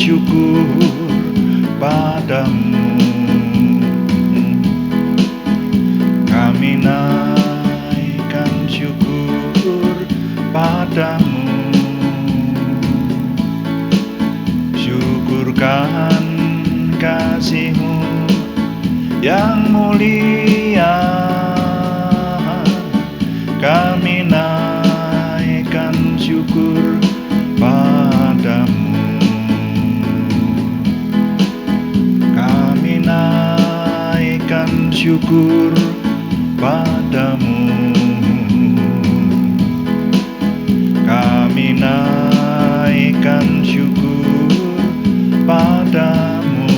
syukur padamu. Kami naikkan syukur padamu. Syukurkan kasih-Mu yang mulia. Kami naikkan syukur padamu. Kami naikkan syukur padamu. Kami naikkan syukur padamu.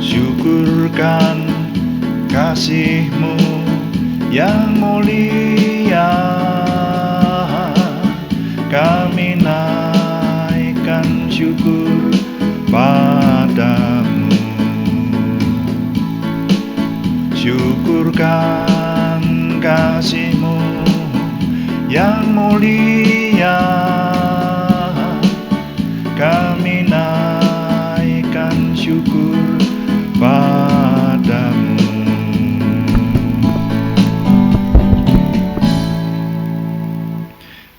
Syukurkan kasih-Mu yang mulia. Kami naikkan syukur padamu. Syukurkan kasih-Mu yang mulia. Kami naikkan syukur padamu.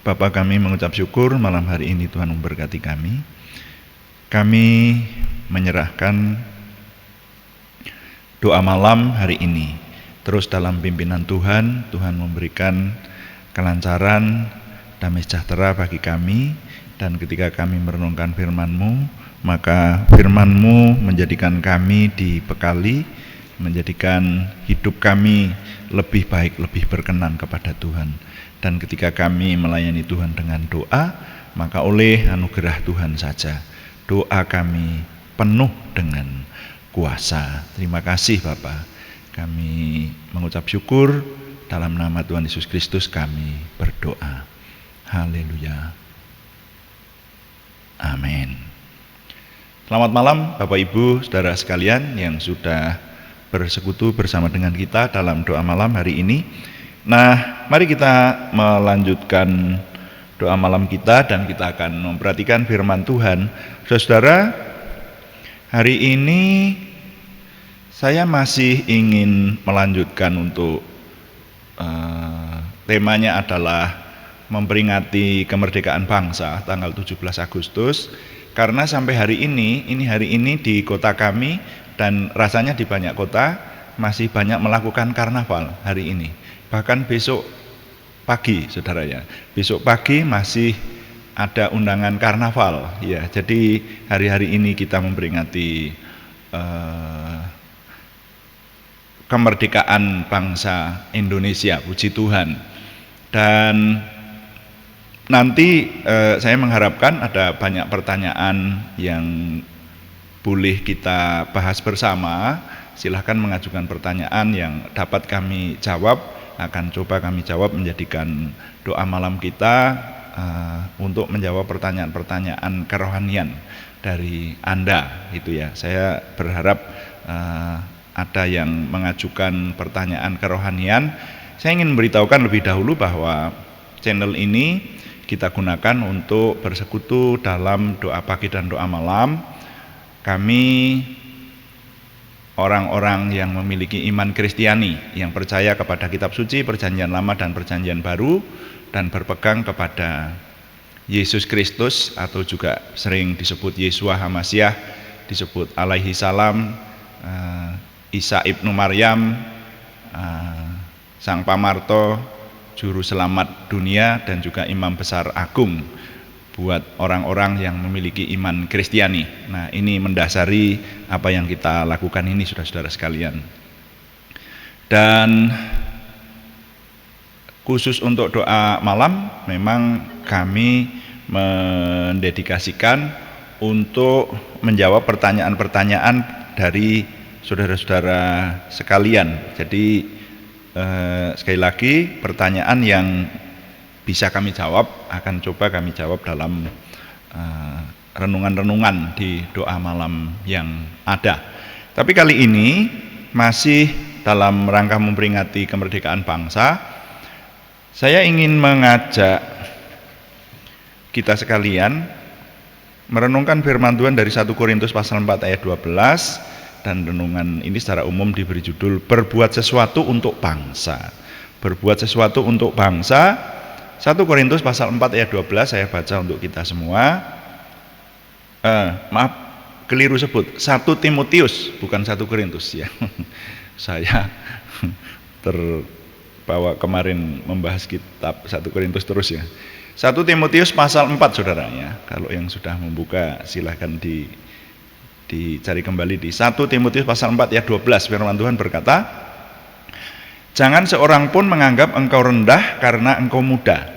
Bapa, kami mengucap syukur malam hari ini Tuhan memberkati kami. Kami menyerahkan doa malam hari ini terus dalam pimpinan Tuhan. Tuhan memberikan kelancaran, damai sejahtera bagi kami. Dan ketika kami merenungkan firman-Mu, maka firman-Mu menjadikan kami dibekali, menjadikan hidup kami lebih baik, lebih berkenan kepada Tuhan. Dan ketika kami melayani Tuhan dengan doa, maka oleh anugerah Tuhan saja doa kami penuh dengan kuasa. Terima kasih Bapa. Kami mengucap syukur, dalam nama Tuhan Yesus Kristus kami berdoa. Haleluya. Amin. Selamat malam Bapak Ibu, saudara sekalian yang sudah bersekutu bersama dengan kita dalam doa malam hari ini. Nah, mari kita melanjutkan doa malam kita dan kita akan memperhatikan firman Tuhan. Saudara, hari ini saya masih ingin melanjutkan untuk temanya adalah memperingati kemerdekaan bangsa tanggal 17 Agustus. Karena sampai hari ini di kota kami dan rasanya di banyak kota masih banyak melakukan karnaval hari ini. Bahkan besok pagi, saudara ya, besok pagi masih ada undangan karnaval. Ya, jadi hari-hari ini kita memperingati kemerdekaan bangsa Indonesia, puji Tuhan. Dan nanti saya mengharapkan ada banyak pertanyaan yang boleh kita bahas bersama. Silahkan mengajukan pertanyaan yang dapat kami jawab. Akan coba kami jawab, menjadikan doa malam kita untuk menjawab pertanyaan-pertanyaan kerohanian dari Anda, itu ya. Saya berharap ada yang mengajukan pertanyaan kerohanian. Saya ingin memberitahukan lebih dahulu bahwa channel ini kita gunakan untuk bersekutu dalam doa pagi dan doa malam. Kami orang-orang yang memiliki iman Kristiani, yang percaya kepada kitab suci, perjanjian lama dan perjanjian baru, dan berpegang kepada Yesus Kristus, atau juga sering disebut Yeshua HaMasyiah, disebut alaihi salam, Isa ibnu Maryam, Sang Pamarto, Juru Selamat dunia, dan juga Imam Besar Agung buat orang-orang yang memiliki iman Kristiani. Nah, ini mendasari apa yang kita lakukan ini, saudara-saudara sekalian. Dan khusus untuk doa malam, memang kami mendedikasikan untuk menjawab pertanyaan-pertanyaan dari saudara-saudara sekalian. Jadi sekali lagi, pertanyaan yang bisa kami jawab akan coba kami jawab dalam renungan-renungan di doa malam yang ada. Tapi kali ini masih dalam rangka memperingati kemerdekaan bangsa, saya ingin mengajak kita sekalian merenungkan firman Tuhan dari 1 Korintus pasal 4 ayat 12, dan renungan ini secara umum diberi judul berbuat sesuatu untuk bangsa. Berbuat sesuatu untuk bangsa. 1 Korintus pasal 4 ayat 12 saya baca untuk kita semua. Maaf, keliru sebut. 1 Timotius, bukan 1 Korintus ya. Saya terbawa kemarin membahas kitab 1 Korintus terus ya. 1 Timotius pasal 4 saudara ya. Kalau yang sudah membuka silahkan dicari kembali di 1 Timotius pasal 4 ayat 12. Firman Tuhan berkata, jangan seorang pun menganggap engkau rendah karena engkau muda.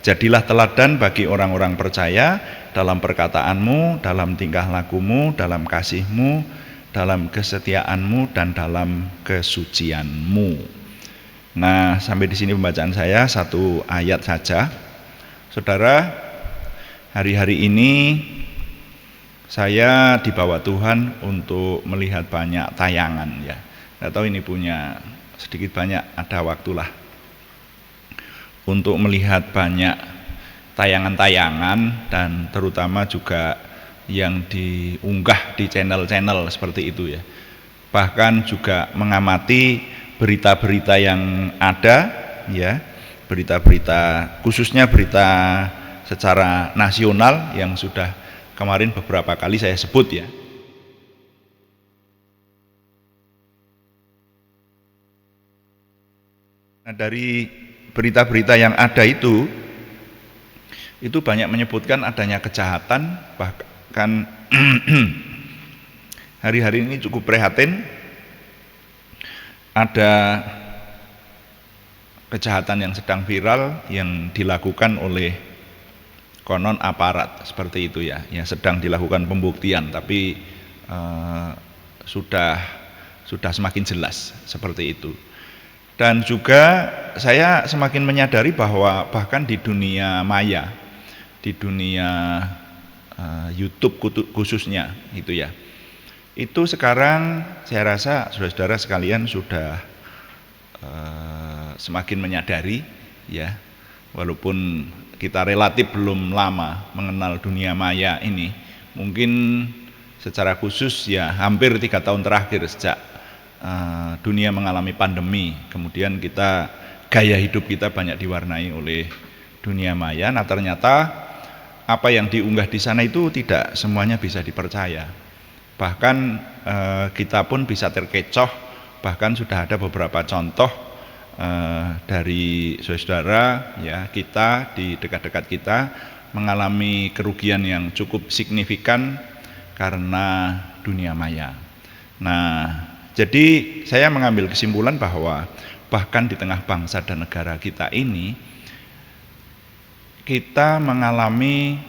Jadilah teladan bagi orang-orang percaya dalam perkataanmu, dalam tingkah lakumu, dalam kasihmu, dalam kesetiaanmu, dan dalam kesucianmu. Nah, sampai di sini pembacaan saya, satu ayat saja. Saudara, hari-hari ini saya dibawa Tuhan untuk melihat banyak tayangan ya. Nggak tahu ini punya sedikit banyak ada waktulah untuk melihat banyak tayangan-tayangan, dan terutama juga yang diunggah di channel-channel seperti itu ya. Bahkan juga mengamati berita-berita yang ada ya, berita-berita khususnya berita secara nasional yang sudah kemarin beberapa kali saya sebut ya. Nah, dari berita-berita yang ada itu banyak menyebutkan adanya kejahatan, bahkan hari-hari ini cukup prihatin, ada kejahatan yang sedang viral yang dilakukan oleh konon aparat seperti itu ya, yang sedang dilakukan pembuktian, tapi sudah semakin jelas seperti itu. Dan juga saya semakin menyadari bahwa bahkan di dunia maya, di dunia YouTube khususnya itu ya, itu sekarang saya rasa saudara-saudara sekalian sudah semakin menyadari ya, walaupun kita relatif belum lama mengenal dunia maya ini, mungkin secara khusus ya hampir 3 tahun terakhir sejak dunia mengalami pandemi, kemudian gaya hidup kita banyak diwarnai oleh dunia maya. Nah, ternyata apa yang diunggah di sana itu tidak semuanya bisa dipercaya. Bahkan kita pun bisa terkecoh, bahkan sudah ada beberapa contoh dari saudara ya, kita di dekat-dekat kita mengalami kerugian yang cukup signifikan karena dunia maya. Nah, jadi saya mengambil kesimpulan bahwa bahkan di tengah bangsa dan negara kita ini, kita mengalami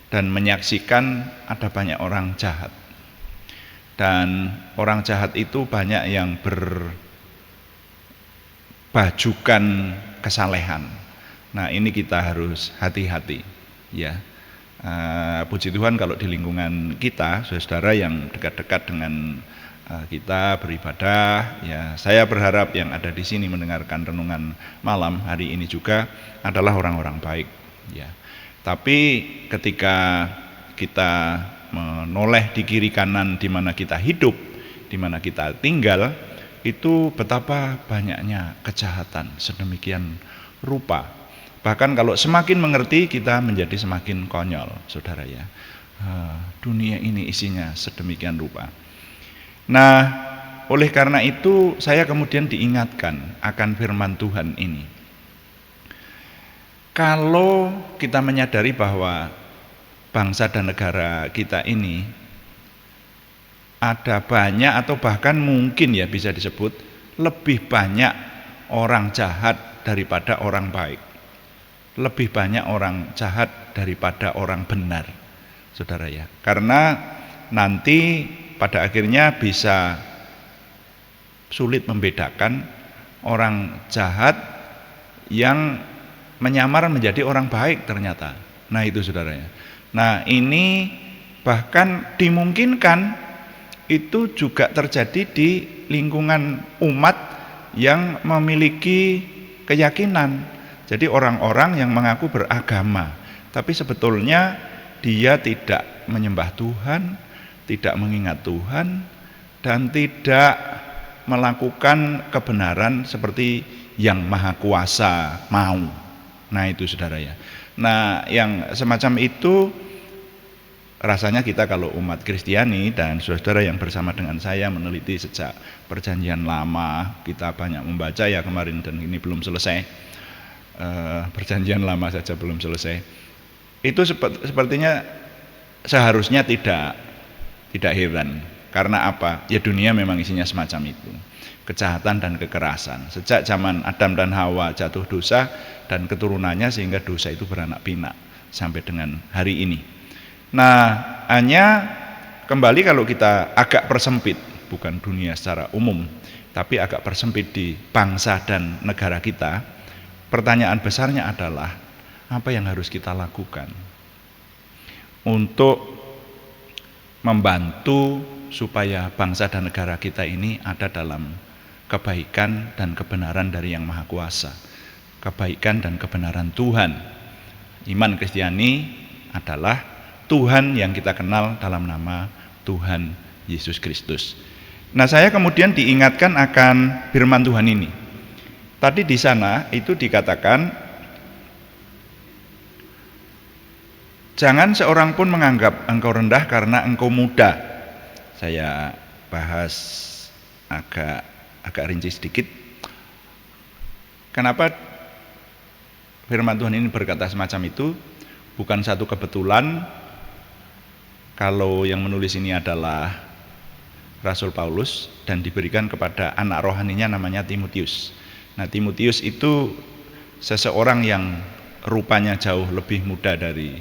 dan menyaksikan ada banyak orang jahat. Dan orang jahat itu banyak yang berbajukan kesalehan. Nah, ini kita harus hati-hati ya. Puji Tuhan kalau di lingkungan kita, saudara yang dekat-dekat dengan kita beribadah ya, saya berharap yang ada di sini mendengarkan renungan malam hari ini juga adalah orang-orang baik ya. Tapi ketika kita menoleh di kiri kanan di mana kita hidup, di mana kita tinggal, itu betapa banyaknya kejahatan sedemikian rupa. Bahkan kalau semakin mengerti, kita menjadi semakin konyol, saudara ya. Dunia ini isinya sedemikian rupa. Nah, oleh karena itu saya kemudian diingatkan akan firman Tuhan ini. Kalau kita menyadari bahwa bangsa dan negara kita ini ada banyak atau bahkan mungkin ya bisa disebut lebih banyak orang jahat daripada orang baik. Lebih banyak orang jahat daripada orang benar, saudara ya. Karena nanti pada akhirnya bisa sulit membedakan orang jahat yang menyamar menjadi orang baik ternyata. Nah, itu saudaranya. Nah, ini bahkan dimungkinkan itu juga terjadi di lingkungan umat yang memiliki keyakinan. Jadi orang-orang yang mengaku beragama, tapi sebetulnya dia tidak menyembah Tuhan, tidak mengingat Tuhan, dan tidak melakukan kebenaran seperti yang Maha Kuasa mau. Nah itu saudara ya. Nah yang semacam itu rasanya kita kalau umat Kristiani dan saudara yang bersama dengan saya meneliti sejak Perjanjian Lama, kita banyak membaca ya kemarin dan ini belum selesai. Perjanjian Lama saja belum selesai. Itu sepertinya seharusnya tidak heran. Karena apa? Ya dunia memang isinya semacam itu. Kejahatan dan kekerasan. Sejak zaman Adam dan Hawa jatuh dosa dan keturunannya sehingga dosa itu beranak pinak sampai dengan hari ini. Nah, hanya kembali kalau kita agak persempit, bukan dunia secara umum, tapi agak persempit di bangsa dan negara kita, pertanyaan besarnya adalah apa yang harus kita lakukan untuk membantu supaya bangsa dan negara kita ini ada dalam kebaikan dan kebenaran dari Yang Maha Kuasa, kebaikan dan kebenaran Tuhan. Iman Kristiani adalah Tuhan yang kita kenal dalam nama Tuhan Yesus Kristus. Nah, saya kemudian diingatkan akan firman Tuhan ini. Tadi di sana itu dikatakan, jangan seorang pun menganggap engkau rendah karena engkau muda. Saya bahas agak rinci sedikit. Kenapa firman Tuhan ini berkata semacam itu? Bukan satu kebetulan kalau yang menulis ini adalah Rasul Paulus dan diberikan kepada anak rohaninya namanya Timotius. Nah, Timotius itu seseorang yang rupanya jauh lebih muda dari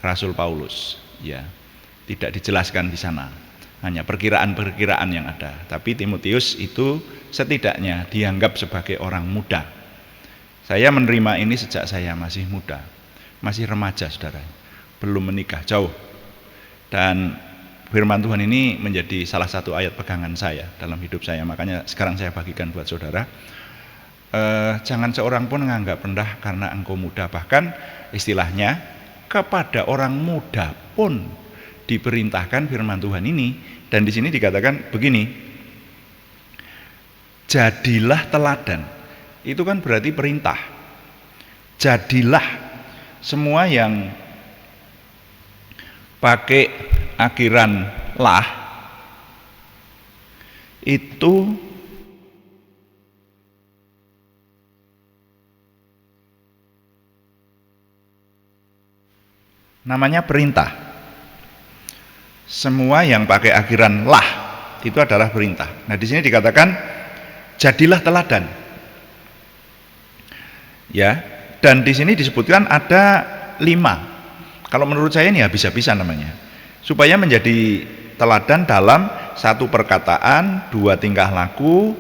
Rasul Paulus, ya. Tidak dijelaskan di sana, hanya perkiraan-perkiraan yang ada. Tapi Timotius itu setidaknya dianggap sebagai orang muda. Saya menerima ini sejak saya masih muda, masih remaja saudara, belum menikah, jauh. Dan firman Tuhan ini menjadi salah satu ayat pegangan saya dalam hidup saya. Makanya sekarang saya bagikan buat saudara. Jangan seorang pun menganggap rendah karena engkau muda. Bahkan istilahnya kepada orang muda pun diperintahkan firman Tuhan ini, dan di sini dikatakan begini, jadilah teladan. Itu kan berarti perintah. Jadilah. Semua yang pakai akhiran lah itu namanya perintah. Semua yang pakai akhiran lah itu adalah perintah. Nah, di sini dikatakan jadilah teladan. Ya, dan di sini disebutkan ada 5. Kalau menurut saya ini habis-habisan namanya. Supaya menjadi teladan dalam 1 perkataan, 2 tingkah laku,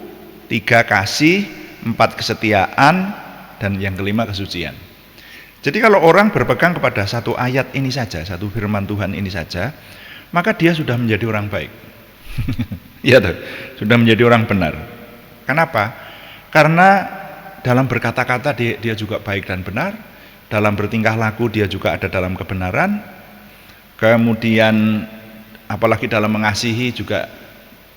3 kasih, 4 kesetiaan, dan yang kelima kesucian. Jadi kalau orang berpegang kepada satu ayat ini saja, satu firman Tuhan ini saja, maka dia sudah menjadi orang baik. Iya tuh, sudah menjadi orang benar. Kenapa? Karena dalam berkata-kata dia juga baik dan benar, dalam bertingkah laku dia juga ada dalam kebenaran, kemudian apalagi dalam mengasihi juga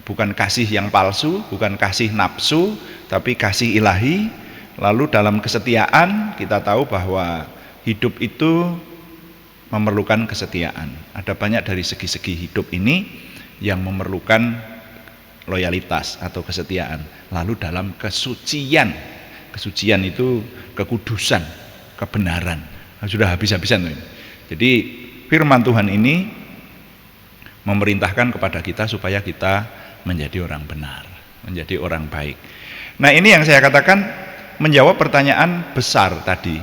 bukan kasih yang palsu, bukan kasih nafsu, tapi kasih ilahi. Lalu dalam kesetiaan kita tahu bahwa hidup itu memerlukan kesetiaan. Ada banyak dari segi-segi hidup ini yang memerlukan loyalitas atau kesetiaan. Lalu dalam kesucian, kesucian itu kekudusan, kebenaran. Nah, sudah habis-habisan. Jadi firman Tuhan ini memerintahkan kepada kita supaya kita menjadi orang benar, menjadi orang baik. Nah, ini yang saya katakan menjawab pertanyaan besar tadi.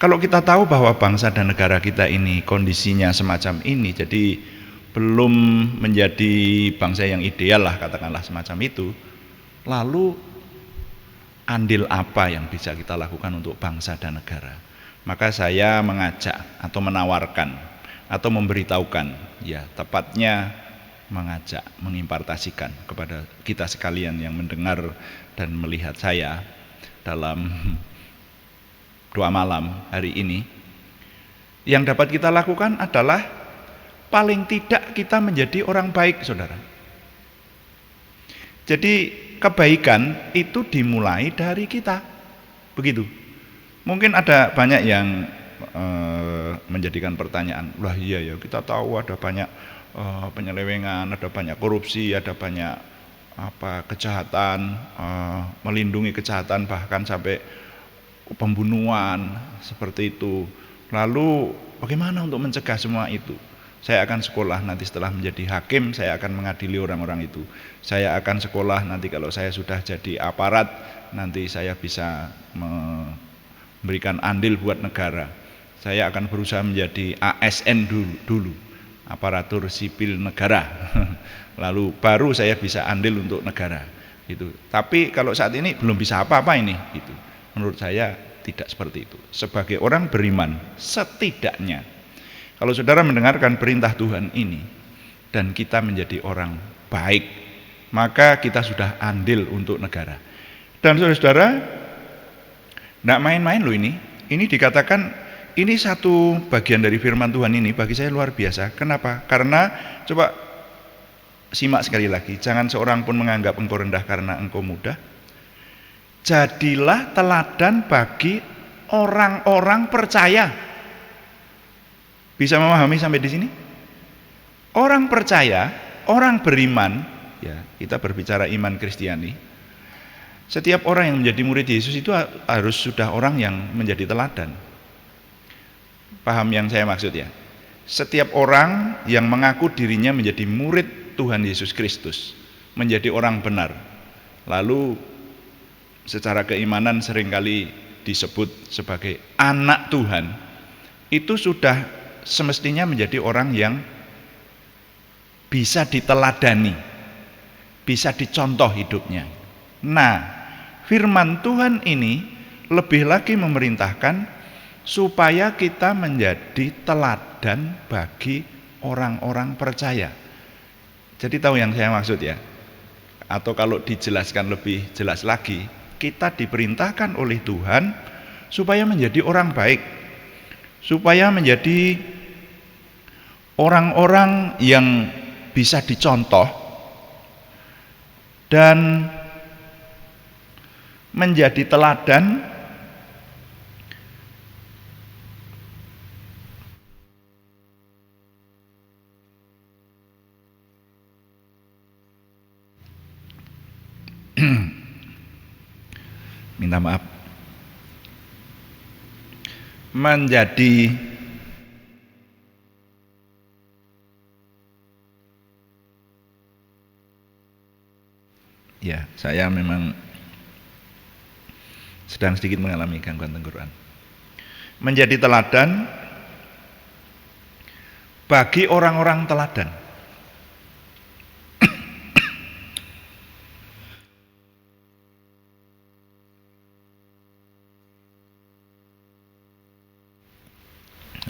Kalau kita tahu bahwa bangsa dan negara kita ini kondisinya semacam ini, jadi belum menjadi bangsa yang ideal lah, katakanlah semacam itu, lalu andil apa yang bisa kita lakukan untuk bangsa dan negara? Maka saya mengajak atau menawarkan atau memberitahukan, ya tepatnya mengajak, mengimpartasikan kepada kita sekalian yang mendengar dan melihat saya dalam doa malam hari ini, Yang dapat kita lakukan adalah paling tidak kita menjadi orang baik, saudara. Jadi kebaikan itu dimulai dari kita, begitu. Mungkin ada banyak yang menjadikan pertanyaan, lah iya ya, kita tahu ada banyak penyelewengan, ada banyak korupsi, ada banyak kejahatan, melindungi kejahatan, bahkan sampai pembunuhan seperti itu. Lalu bagaimana untuk mencegah semua itu? Saya akan sekolah nanti setelah menjadi hakim, saya akan mengadili orang-orang itu. Saya akan sekolah nanti kalau saya sudah jadi aparat, nanti saya bisa memberikan andil buat negara. Saya akan berusaha menjadi ASN dulu, aparatur sipil negara. Lalu baru saya bisa andil untuk negara. Gitu. Tapi kalau saat ini belum bisa apa-apa ini. Gitu. Menurut saya tidak seperti itu. Sebagai orang beriman, setidaknya kalau saudara mendengarkan perintah Tuhan ini dan kita menjadi orang baik, maka kita sudah andil untuk negara. Dan saudara, tidak main-main loh ini. Ini dikatakan, ini satu bagian dari firman Tuhan ini bagi saya luar biasa. Kenapa? Karena coba simak sekali lagi. Jangan seorang pun menganggap engkau rendah karena engkau muda. Jadilah teladan bagi orang-orang percaya. Bisa memahami sampai di sini? Orang percaya, orang beriman, ya, kita berbicara iman Kristiani. Setiap orang yang menjadi murid Yesus itu harus sudah orang yang menjadi teladan. Paham yang saya maksud ya? Setiap orang yang mengaku dirinya menjadi murid Tuhan Yesus Kristus, menjadi orang benar. Lalu secara keimanan seringkali disebut sebagai anak Tuhan. Itu sudah semestinya menjadi orang yang bisa diteladani, bisa dicontoh hidupnya. Nah, firman Tuhan ini lebih lagi memerintahkan supaya kita menjadi teladan bagi orang-orang percaya. Jadi tahu yang saya maksud ya? Atau kalau dijelaskan lebih jelas lagi, kita diperintahkan oleh Tuhan supaya menjadi orang baik, supaya menjadi orang-orang yang bisa dicontoh dan menjadi teladan minta maaf, menjadi ya, saya memang sedang sedikit mengalami gangguan tenggorokan. Menjadi teladan bagi orang-orang teladan.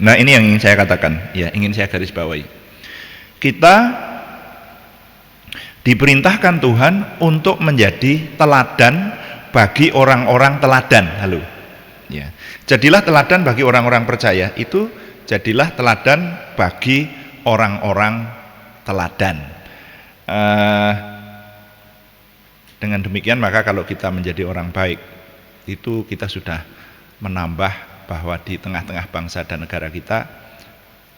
Nah, ini yang ingin saya katakan, ya, ingin saya garis bawahi. Kita diperintahkan Tuhan untuk menjadi teladan bagi orang-orang teladan. Halo. Ya. Jadilah teladan bagi orang-orang percaya. Itu jadilah teladan bagi orang-orang teladan. Dengan demikian maka kalau kita menjadi orang baik, itu kita sudah menambah bahwa di tengah-tengah bangsa dan negara kita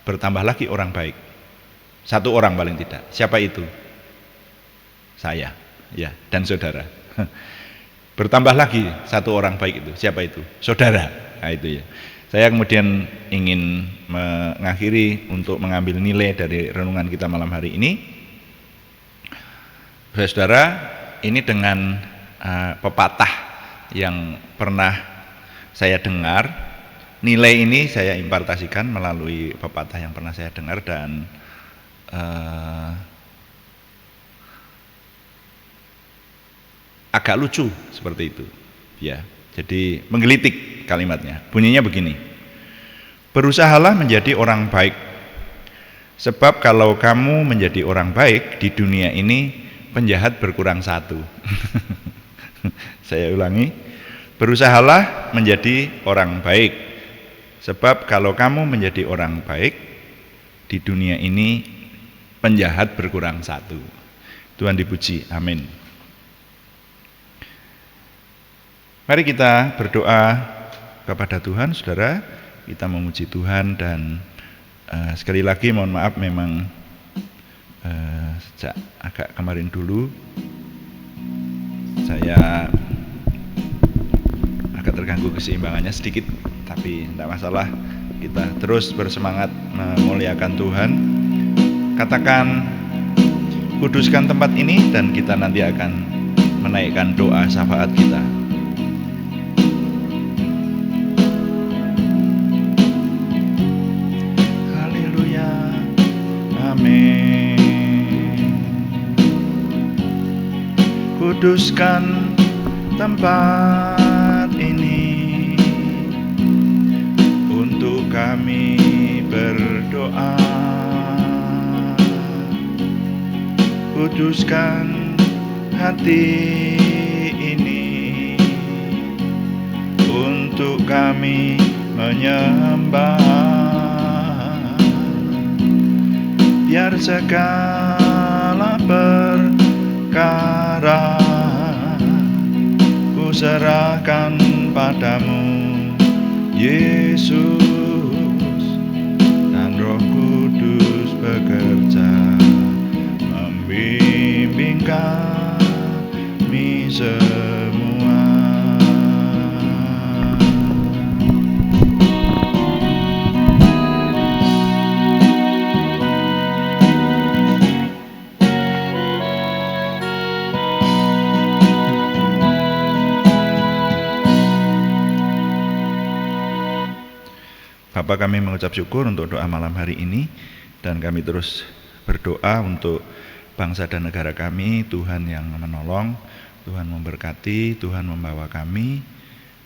bertambah lagi orang baik. Satu orang paling tidak. Siapa itu? Saya, ya, dan saudara. Bertambah lagi satu orang baik itu. Siapa itu? Saudara. Nah, itu ya. Saya kemudian ingin mengakhiri untuk mengambil nilai dari renungan kita malam hari ini. Saudara, ini dengan pepatah yang pernah saya dengar. Nilai ini saya impartasikan melalui pepatah yang pernah saya dengar dan agak lucu seperti itu, ya. Jadi menggelitik kalimatnya. Bunyinya begini: berusahalah menjadi orang baik, sebab kalau kamu menjadi orang baik di dunia ini, penjahat berkurang satu. Saya ulangi, berusahalah menjadi orang baik, Sebab kalau kamu menjadi orang baik, di dunia ini penjahat berkurang satu. Tuhan dipuji, amin. Mari kita berdoa kepada Tuhan, saudara. Kita memuji Tuhan dan sekali lagi mohon maaf memang sejak agak kemarin dulu saya agak terganggu keseimbangannya sedikit, tapi tidak masalah. Kita terus bersemangat memuliakan Tuhan. Katakan, kuduskan tempat ini dan kita nanti akan menaikkan doa syafaat kita. Haleluya, amin. Kuduskan tempat ini untuk kami berdoa. Kuduskan hati ini untuk kami menyembah. Biar segala perkara ku serahkan padamu, Yesus, dan Roh Kudus bekerja membimbing kami semua. Bapa, kami mengucap syukur untuk doa malam hari ini, dan kami terus berdoa untuk bangsa dan negara kami. Tuhan yang menolong, Tuhan memberkati, Tuhan membawa kami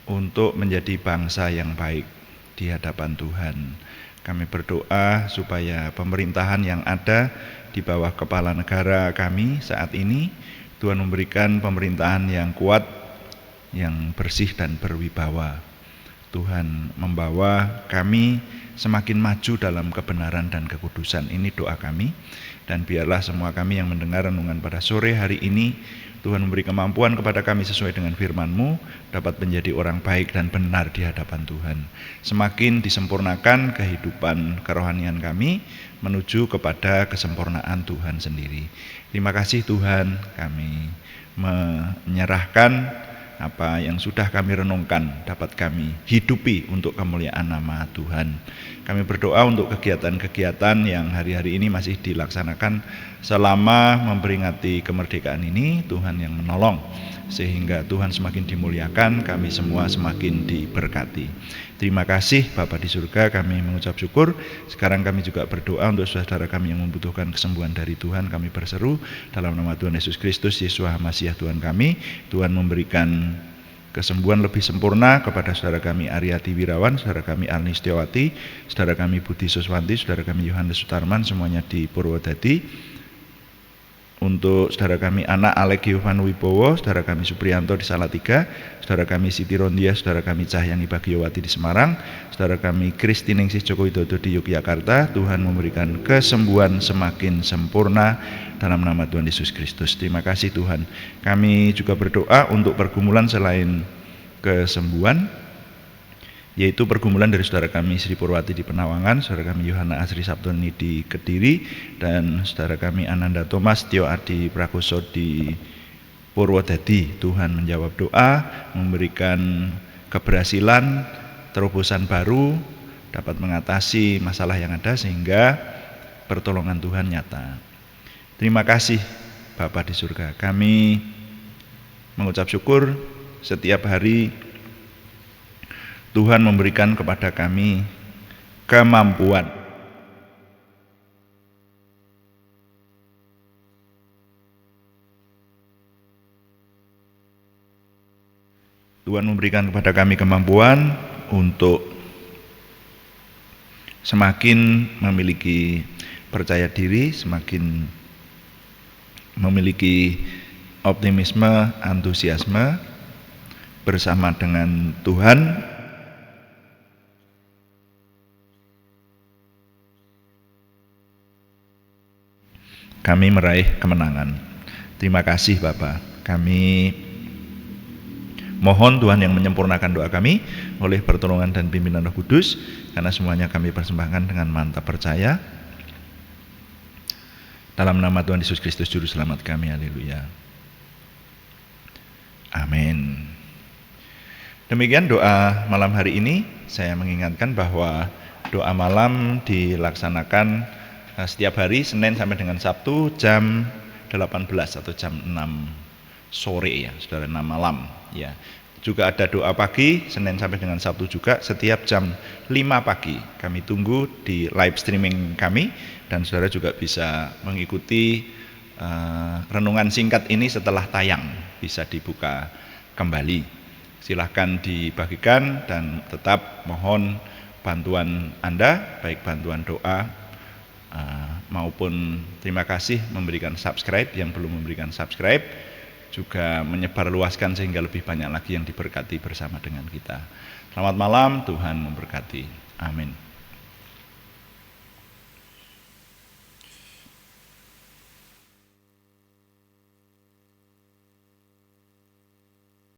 untuk menjadi bangsa yang baik di hadapan Tuhan. Kami berdoa supaya pemerintahan yang ada di bawah kepala negara kami saat ini, Tuhan memberikan pemerintahan yang kuat, yang bersih dan berwibawa. Tuhan membawa kami semakin maju dalam kebenaran dan kekudusan. Ini doa kami, dan biarlah semua kami yang mendengar renungan pada sore hari ini, Tuhan memberi kemampuan kepada kami sesuai dengan firman-Mu, dapat menjadi orang baik dan benar di hadapan Tuhan. Semakin disempurnakan kehidupan kerohanian kami menuju kepada kesempurnaan Tuhan sendiri. Terima kasih Tuhan, kami menyerahkan apa yang sudah kami renungkan dapat kami hidupi untuk kemuliaan nama Tuhan. Kami berdoa untuk kegiatan-kegiatan yang hari-hari ini masih dilaksanakan selama memperingati kemerdekaan ini, Tuhan yang menolong, sehingga Tuhan semakin dimuliakan, kami semua semakin diberkati. Terima kasih Bapa di surga, kami mengucap syukur. Sekarang kami juga berdoa untuk saudara kami yang membutuhkan kesembuhan dari Tuhan. Kami berseru dalam nama Tuhan Yesus Kristus, Yesus Masiah Tuhan kami. Tuhan memberikan kesembuhan lebih sempurna kepada saudara kami Aryati Wirawan, saudara kami Arni Setiawati, saudara kami Budi Suswanti, saudara kami Yohanes Sutarman, semuanya di Purwodadi. Untuk saudara kami anak Alek Yohan Wibowo, saudara kami Supriyanto di Salatiga, saudara kami Siti Rondia, saudara kami Cahyani Bagiowati di Semarang, saudara kami Kristiningsih Joko Widodo di Yogyakarta. Tuhan memberikan kesembuhan semakin sempurna dalam nama Tuhan Yesus Kristus. Terima kasih Tuhan. Kami juga berdoa untuk pergumulan selain kesembuhan, yaitu pergumulan dari saudara kami Sri Purwati di Penawangan, saudara kami Yohana Asri Sabtoni di Kediri, dan saudara kami Ananda Thomas Tio Adi Prakoso di Purwodadi. Tuhan menjawab doa, memberikan keberhasilan, terobosan baru, dapat mengatasi masalah yang ada sehingga pertolongan Tuhan nyata. Terima kasih Bapa di surga. Kami mengucap syukur setiap hari Tuhan memberikan kepada kami kemampuan untuk semakin memiliki percaya diri, semakin memiliki optimisme, antusiasme bersama dengan Tuhan kami meraih kemenangan. Terima kasih Bapa. Kami mohon Tuhan yang menyempurnakan doa kami oleh pertolongan dan pimpinan Roh Kudus, karena semuanya kami persembahkan dengan mantap percaya dalam nama Tuhan Yesus Kristus Juru Selamat kami. Haleluya. Amin. Demikian doa malam hari ini. Saya mengingatkan bahwa doa malam dilaksanakan setiap hari Senin sampai dengan Sabtu jam 18 atau jam 6 sore ya, saudara, 6 malam ya. Juga ada doa pagi Senin sampai dengan Sabtu juga setiap jam 5 pagi. Kami tunggu di live streaming kami, dan saudara juga bisa mengikuti renungan singkat ini setelah tayang, bisa dibuka kembali. Silahkan dibagikan dan tetap mohon bantuan Anda, baik bantuan doa maupun terima kasih memberikan subscribe yang belum memberikan subscribe, juga menyebarluaskan sehingga lebih banyak lagi yang diberkati bersama dengan kita. Selamat malam, Tuhan memberkati. Amin.